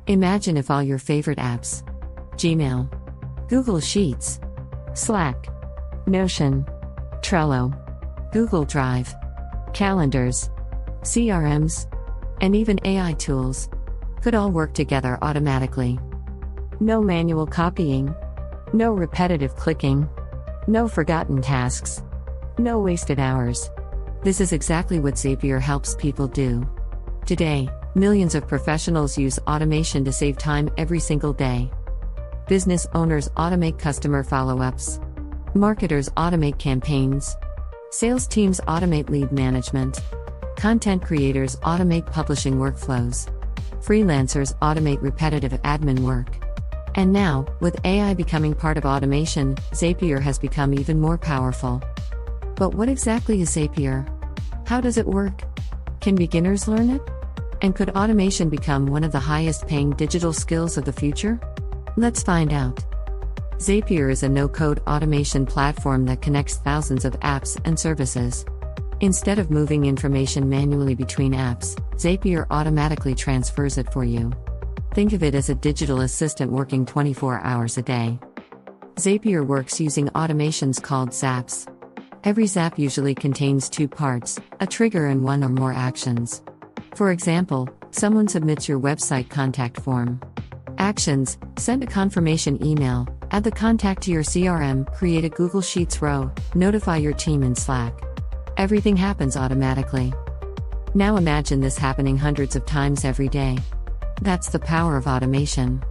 Imagine if all your favorite apps, Gmail, Google Sheets, Slack, Notion, Trello, Google Drive, calendars, CRMs, and even AI tools, could all work together automatically. No manual copying, no repetitive clicking, no forgotten tasks, no wasted hours. This is exactly what Zapier helps people do. Today, millions of professionals use automation to save time every single day. Business owners automate customer follow-ups. Marketers automate campaigns. Sales teams automate lead management. Content creators automate publishing workflows. Freelancers automate repetitive admin work. And now, with AI becoming part of automation, Zapier has become even more powerful. But what exactly is Zapier? How does it work? Can beginners learn it? And could automation become one of the highest-paying digital skills of the future? Let's find out. Zapier is a no-code automation platform that connects thousands of apps and services. Instead of moving information manually between apps, Zapier automatically transfers it for you. Think of it as a digital assistant working 24 hours a day. Zapier works using automations called Zaps. Every Zap usually contains two parts, a trigger and one or more actions. For example, someone submits your website contact form. Actions: send a confirmation email, add the contact to your CRM, create a Google Sheets row, notify your team in Slack. Everything happens automatically. Now imagine this happening hundreds of times every day. That's the power of automation.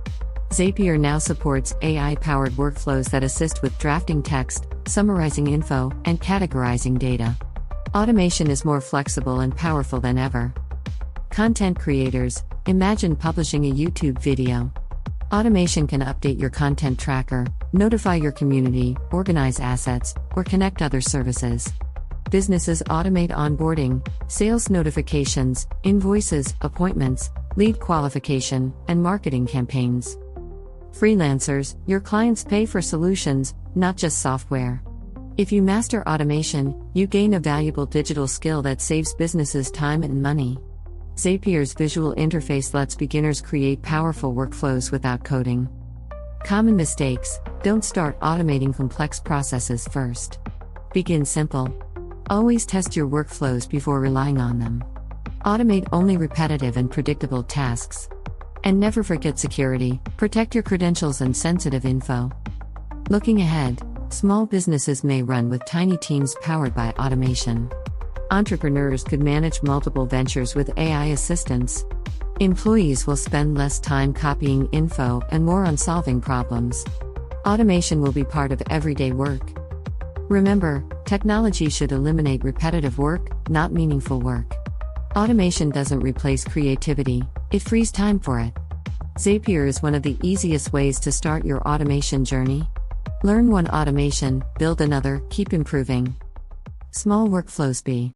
Zapier now supports AI-powered workflows that assist with drafting text, summarizing info, and categorizing data. Automation is more flexible and powerful than ever. Content creators, imagine publishing a YouTube video. Automation can update your content tracker, notify your community, organize assets, or connect other services. Businesses automate onboarding, sales notifications, invoices, appointments, lead qualification, and marketing campaigns. Freelancers, your clients pay for solutions, not just software. If you master automation, you gain a valuable digital skill that saves businesses time and money. Zapier's visual interface lets beginners create powerful workflows without coding. Common mistakes: don't start automating complex processes first. Begin simple. Always test your workflows before relying on them. Automate only repetitive and predictable tasks. And never forget security, protect your credentials and sensitive info. Looking ahead, small businesses may run with tiny teams powered by automation. Entrepreneurs could manage multiple ventures with AI assistance. Employees will spend less time copying info and more on solving problems. Automation will be part of everyday work. Remember, technology should eliminate repetitive work, not meaningful work. Automation doesn't replace creativity, it frees time for it. Zapier is one of the easiest ways to start your automation journey. Learn one automation, build another, keep improving. Small workflows be